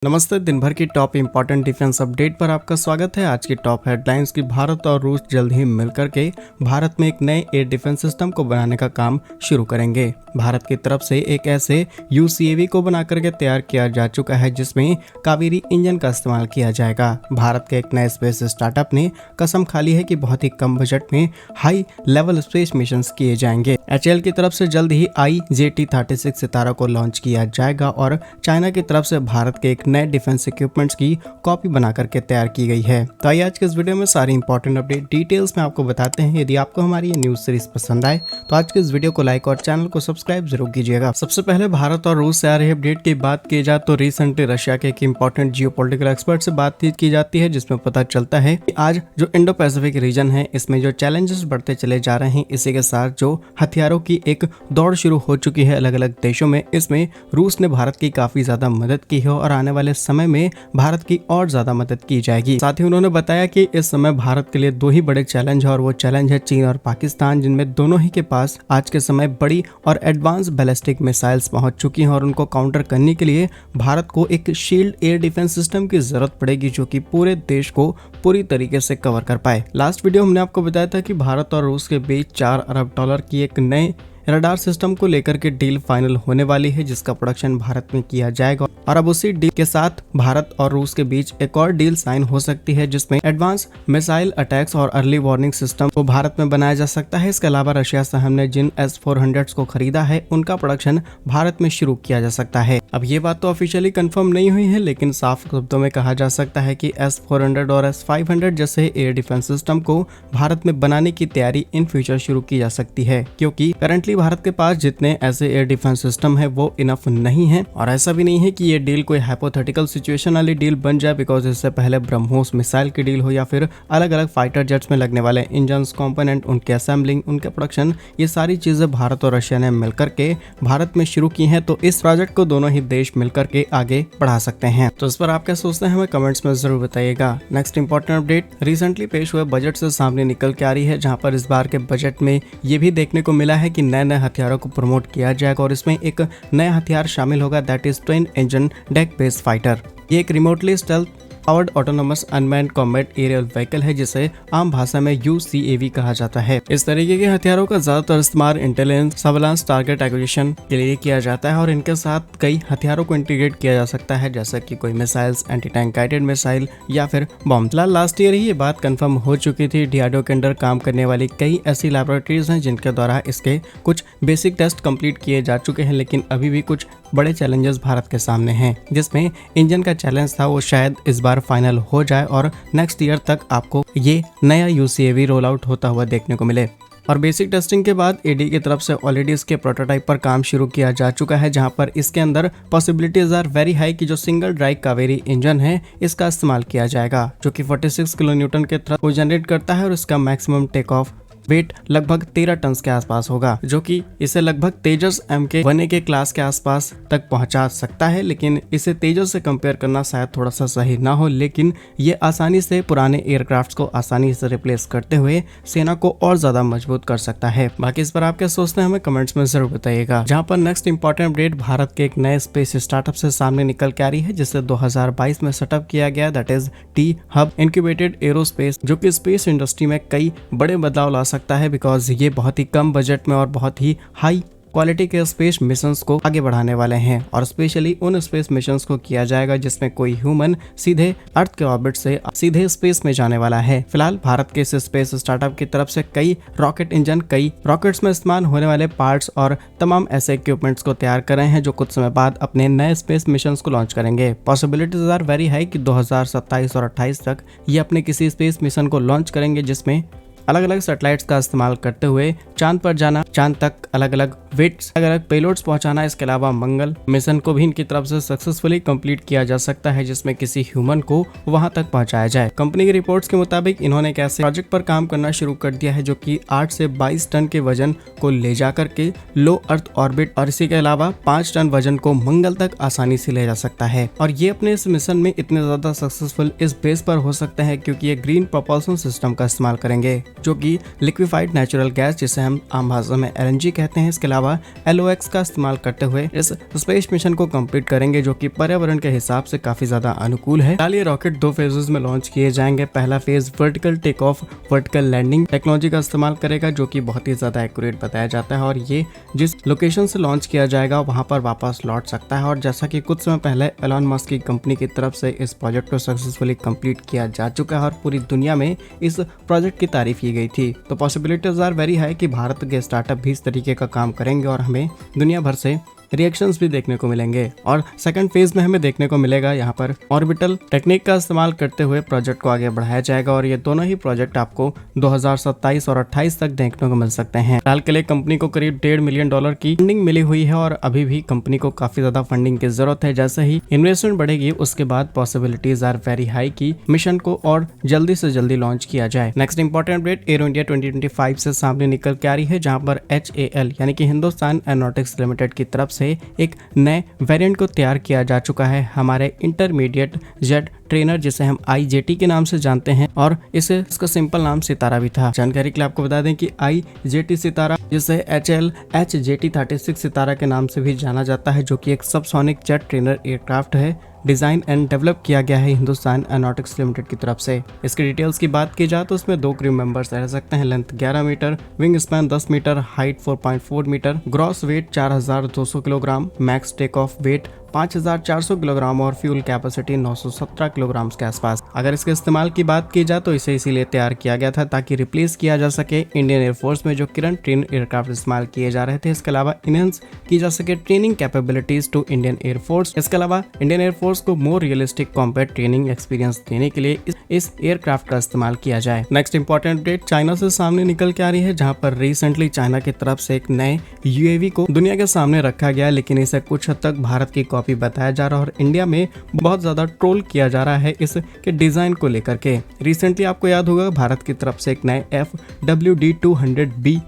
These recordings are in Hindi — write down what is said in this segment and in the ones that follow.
नमस्ते। दिन भर की टॉप इंपॉर्टेंट डिफेंस अपडेट पर आपका स्वागत है। आज की टॉप हेडलाइंस की भारत और रूस जल्द ही मिलकर के भारत में एक नए एयर डिफेंस सिस्टम को बनाने का काम शुरू करेंगे। भारत की तरफ से एक ऐसे UCAV को बनाकर के तैयार किया जा चुका है जिसमें कावेरी इंजन का इस्तेमाल किया जाएगा। भारत के एक नए स्पेस स्टार्टअप ने कसम खा ली है कि बहुत ही कम बजट में हाई लेवल स्पेस मिशन किए जाएंगे। HAL की तरफ से जल्द ही IJT-36 सितारा को लॉन्च किया जाएगा और चाइना की तरफ से भारत के एक नए डिफेंस इक्विपमेंट्स की कॉपी बना करके तैयार की गई है। तो आइए आज के इस वीडियो में सारी इंपॉर्टेंट अपडेट डिटेल्स में आपको बताते हैं। यदि आपको हमारी ये न्यूज सीरीज पसंद आए तो आज के इस वीडियो को लाइक और चैनल को सब्सक्राइब जरूर कीजिएगा। सबसे पहले भारत और रूस से आ रही अपडेट की बात की जाए तो रिसेंटली रशिया के एक इंपॉर्टेंट जियोपॉलिटिकल एक्सपर्ट से बातचीत की जाती है जिसमें पता चलता है कि आज जो इंडो पैसिफिक रीजन है इसमें जो चैलेंजेस बढ़ते चले जा रहे हैं, इसी के साथ जो हथियारों की एक दौड़ शुरू हो चुकी है अलग अलग देशों में, इसमें रूस ने भारत की काफी ज्यादा मदद की है और आने वाले समय में भारत की और ज्यादा मदद की जाएगी। साथ ही उन्होंने बताया कि इस समय भारत के लिए दो ही बड़े चैलेंज है और वो चैलेंज है चीन और पाकिस्तान, जिनमें दोनों ही के पास आज के समय बड़ी और एडवांस बैलिस्टिक मिसाइल्स पहुंच चुकी हैं और उनको काउंटर करने के लिए भारत को एक शील्ड एयर डिफेंस सिस्टम की जरूरत पड़ेगी जो कि पूरे देश को पूरी तरीके से कवर कर पाए। लास्ट वीडियो हमने आपको बताया था कि भारत और रूस के बीच $4 अरब की एक नए रडार सिस्टम को लेकर के डील फाइनल होने वाली है जिसका प्रोडक्शन भारत में किया जाएगा और अब उसी डील के साथ भारत और रूस के बीच एक और डील साइन हो सकती है जिसमें एडवांस मिसाइल अटैक्स और अर्ली वार्निंग सिस्टम को भारत में बनाया जा सकता है। इसके अलावा रशिया से हमने जिन S-400 को खरीदा है उनका प्रोडक्शन भारत में शुरू किया जा सकता है। अब ये बात तो ऑफिशियली कंफर्म नहीं हुई है लेकिन साफ शब्दों में कहा जा सकता है कि S-400 और S-500 जैसे एयर डिफेंस सिस्टम को भारत में बनाने की तैयारी इन फ्यूचर शुरू की जा सकती है, क्योंकि करंटली भारत के पास जितने ऐसे एयर डिफेंस सिस्टम है वो इनफ नहीं है। और ऐसा भी नहीं है कि ये डील कोई हाइपोथेटिकल सिचुएशन वाली डील बन जाए, बिकॉज इससे पहले ब्रह्मोस मिसाइल की डील हो या फिर अलग अलग फाइटर जेट्स में लगने वाले इंजन कंपोनेंट, उनके असेंबलिंग, उनके प्रोडक्शन, ये सारी चीजें भारत और रशिया ने मिलकर के भारत में शुरू की हैं। तो इस प्रोजेक्ट को दोनों ही देश मिलकर के आगे बढ़ा सकते हैं। तो इस पर आप क्या सोचते हैं हमें कमेंट्स में जरूर बताइएगा। नेक्स्ट इंपॉर्टेंट अपडेट रिसेंटली पेश हुए बजट से सामने निकल के आ रही है, जहां पर इस बार के बजट में ये भी देखने को मिला है कि नए नए हथियारों को प्रमोट किया जाएगा और इसमें एक नया हथियार शामिल होगा, that is twin engine deck based fighter. ये एक remotely stealth powered autonomous unmanned combat aerial vehicle है जिसे आम भाषा में UCAV कहा जाता है। इस तरीके के हथियारों का ज्यादातर इस्तेमाल इंटेलिजेंस, सर्विलांस, टारगेट एक्विजिशन के लिए किया जाता है और इनके साथ कई हथियारों को इंटीग्रेट किया जा सकता है जैसे कि कोई missiles, anti tank guided missile या फिर बॉम्ब। लास्ट ईयर ही ये बात कंफर्म हो चुकी थी। DRDO के अंडर काम करने वाली कई ऐसी लैबोरेटरीज हैं जिनके द्वारा इसके कुछ बेसिक टेस्ट कंप्लीट किए जा चुके हैं, लेकिन अभी भी कुछ बड़े चैलेंजेस भारत के सामने हैं, जिसमें इंजन का चैलेंज था वो शायद इस बार फाइनल हो जाए और नेक्स्ट ईयर तक आपको ये नया UCAV रोल आउट होता हुआ देखने को मिले। और बेसिक टेस्टिंग के बाद AD की तरफ से ऑलरेडी इसके प्रोटोटाइप पर काम शुरू किया जा चुका है, जहां पर इसके अंदर पॉसिबिलिटीज आर वेरी हाई कि जो सिंगल ड्राइव कावेरी इंजन है इसका इस्तेमाल किया जाएगा जो कि 46 किलो न्यूटन के थ्रस्ट को जनरेट करता है और इसका मैक्सिमम टेक ऑफ वेट लगभग 13 टन के आसपास होगा, जो कि इसे लगभग तेजस MK-1A के क्लास के आसपास तक पहुंचा सकता है। लेकिन इसे तेजस से कंपेयर करना शायद थोड़ा सा सही ना हो, लेकिन ये आसानी से पुराने एयरक्राफ्ट्स को आसानी से रिप्लेस करते हुए सेना को और ज्यादा मजबूत कर सकता है। बाकी इस पर आप क्या सोचते हैं हमें कमेंट्स में जरूर बताइएगा। जहां पर नेक्स्ट इंपॉर्टेंट अपडेट भारत के एक नए स्पेस स्टार्टअप से सामने निकल के आ रही है जिसे 2022 में सेटअप किया गया, that is T-Hub incubated aerospace, जो कि स्पेस इंडस्ट्री में कई बड़े बदलाव ला सकता है बिकॉज ये बहुत ही कम बजट में और बहुत ही हाई क्वालिटी के स्पेस मिशंस को आगे बढ़ाने वाले हैं और स्पेशली उन स्पेस मिशंस को किया जाएगा जिसमें कोई ह्यूमन सीधे अर्थ के ऑर्बिट से सीधे स्पेस में जाने वाला है। फिलहाल भारत के इस स्पेस स्टार्टअप की तरफ से कई रॉकेट इंजन, कई रॉकेट्स में इस्तेमाल होने वाले पार्ट्स और तमाम ऐसे इक्विपमेंट्स को तैयार कर रहे हैं जो कुछ समय बाद अपने नए स्पेस मिशंस को लॉन्च करेंगे। पॉसिबिलिटीज आर वेरी हाई कि 2027 और 28 तक ये अपने किसी स्पेस मिशन को लॉन्च करेंगे जिसमें अलग अलग सैटेलाइट्स का इस्तेमाल करते हुए चांद पर जाना, चांद तक अलग अलग वेट्स, अलग अलग पेलोड्स पहुंचाना। इसके अलावा मंगल मिशन को भी इनकी तरफ से सक्सेसफुली कंप्लीट किया जा सकता है जिसमें किसी ह्यूमन को वहां तक पहुंचाया जाए। कंपनी की रिपोर्ट्स के मुताबिक इन्होंने एक ऐसे प्रोजेक्ट पर काम करना शुरू कर दिया है जो कि 8 से 22 टन के वजन को ले जाकर के लो अर्थ ऑर्बिट और इसी के अलावा 5 टन वजन को मंगल तक आसानी से ले जा सकता है। और ये अपने इस मिशन में इतने ज्यादा सक्सेसफुल इस बेस पर हो सकते हैं क्योंकि ये ग्रीन प्रोपल्शन सिस्टम का इस्तेमाल करेंगे। जो कि लिक्विफाइड नेचुरल गैस जिसे हम आम भाषा में LNG कहते हैं। इसके अलावा LOX का इस्तेमाल करते हुए इस स्पेस मिशन को कंप्लीट करेंगे, जो कि पर्यावरण के हिसाब से काफी ज्यादा अनुकूल है। फिलहाल ये रॉकेट 2 फेजेस में लॉन्च किए जाएंगे। पहला phase vertical take off vertical landing technology का इस्तेमाल करेगा, जो कि बहुत ही ज्यादा एक्यूरेट बताया जाता है और ये जिस लोकेशन से लॉन्च किया जाएगा वहां पर वापस लौट सकता है। और जैसा कि कुछ समय पहले एलन मस्क की कंपनी की तरफ से इस प्रोजेक्ट को सक्सेसफुली कंप्लीट किया जा चुका है और पूरी दुनिया में इस प्रोजेक्ट की तारीफ की गई थी। तो पॉसिबिलिटीज आर वेरी हाई कि भारत के स्टार्टअप भी इस तरीके का काम करेंगे और हमें दुनिया भर से रिएक्शंस भी देखने को मिलेंगे। और सेकंड फेज में हमें देखने को मिलेगा यहाँ पर ऑर्बिटल टेक्निक का इस्तेमाल करते हुए प्रोजेक्ट को आगे बढ़ाया जाएगा और ये दोनों ही प्रोजेक्ट आपको 2027 और 28 तक देखने को मिल सकते हैं। फिलहाल के लिए कंपनी को करीब $1.5 मिलियन की फंडिंग मिली हुई है और अभी भी कंपनी को काफी ज्यादा फंडिंग की जरूरत है। जैसे ही इन्वेस्टमेंट बढ़ेगी उसके बाद पॉसिबिलिटीज आर वेरी हाई की मिशन को और जल्दी से जल्दी लॉन्च किया जाए। Next important update arrow India 2025 से सामने निकल के आ रही है, जहाँ पर HAL यानी कि हिंदुस्तान एरोनॉटिक्स लिमिटेड की तरफ से एक नए वेरिएंट को तैयार किया जा चुका है। हमारे इंटरमीडिएट जेट ट्रेनर जिसे हम IJT के नाम से जानते हैं और इसका सिंपल नाम सितारा भी था। जानकारी के लिए आपको बता दें कि IJT सितारा जिसे HAL HJT-36 सितारा के नाम से भी जाना जाता है, जो कि एक सबसोनिक जेट ट्रेनर एयरक्राफ्ट है, डिजाइन एंड डेवलप किया गया है हिंदुस्तान एरोनॉटिक्स लिमिटेड की तरफ से। इसकी डिटेल्स की बात की जाए तो उसमें 2 क्रू मेंबर्स रह सकते हैं। Length 11 metre, wing span 10 metre, height 4.4 metre, gross weight 4200 kilogram, max take off weight 5400 kilogram और फ्यूल कैपेसिटी 917 किलोग्राम के आसपास। अगर इसके इस्तेमाल की बात की जाए तो इसे इसीलिए तैयार किया गया था ताकि रिप्लेस किया जा सके इंडियन एयरफोर्स में जो करंट ट्रेन एयरक्राफ्ट इस्तेमाल किए जा रहे थे। इसके अलावा इनहेंस की जा सके training capabilities to Indian air force. इसके अलावा इंडियन एयरफोर्स को more realistic combat training experience देने के लिए इस एयरक्राफ्ट का इस्तेमाल किया जाए। नेक्स्ट इंपॉर्टेंट अपडेट चाइना से सामने निकल के आ रही है, जहाँ पर रिसेंटली चाइना की तरफ से एक नए UAV को दुनिया के सामने रखा गया, लेकिन इसे कुछ हद तक भारत की कॉपी बताया जा रहा है और इंडिया में बहुत ज्यादा ट्रोल किया जा रहा है इसके डिजाइन को लेकर के। रिसेंटली आपको याद होगा भारत की तरफ से एक नए FWD-200B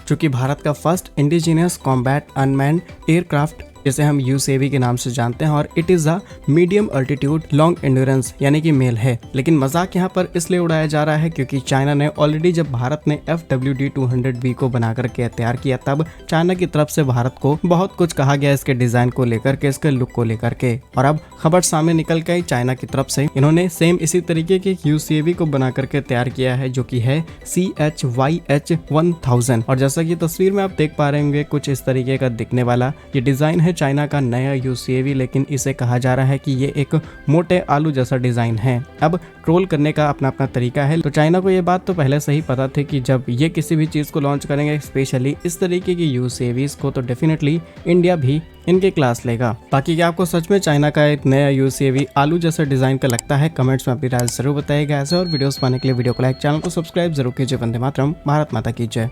जो कि भारत का first indigenous combat unmanned aircraft जिसे हम UCAV के नाम से जानते हैं और it is a medium altitude long endurance यानी कि मेल है। लेकिन मजाक यहाँ पर इसलिए उड़ाया जा रहा है क्योंकि चाइना ने ऑलरेडी जब भारत ने FWD-200B को बना करके तैयार किया तब चाइना की तरफ से भारत को बहुत कुछ कहा गया इसके डिजाइन को लेकर के, इसके लुक को लेकर के। और अब खबर सामने निकल के आई चाइना की तरफ से इन्होंने सेम इसी तरीके के UCAV को बना करके तैयार किया है जो कि है CHYH-1000। और जैसा कि तस्वीर में आप देख पा रहे होंगे कुछ इस तरीके का दिखने वाला ये डिजाइन है चाइना का नया UCAV, लेकिन इसे कहा जा रहा है कि ये एक मोटे आलू जैसा डिजाइन है। अब ट्रोल करने का अपना अपना तरीका है, तो चाइना को ये बात तो पहले से ही पता थी कि जब ये किसी भी चीज को लॉन्च करेंगे स्पेशली इस तरीके की UCAVs को, तो डेफिनेटली इंडिया भी इनके क्लास लेगा। बाकी क्या आपको सच में चाइना का एक नया UCAV आलू जैसा डिजाइन का लगता है? कमेंट्स में अपनी राय जरूर बताइएगा। ऐसे और वीडियोस पाने के लिए वीडियो को लाइक, चैनल को सब्सक्राइब जरूर कीजिए। वंदे मातरम, भारत माता की जय।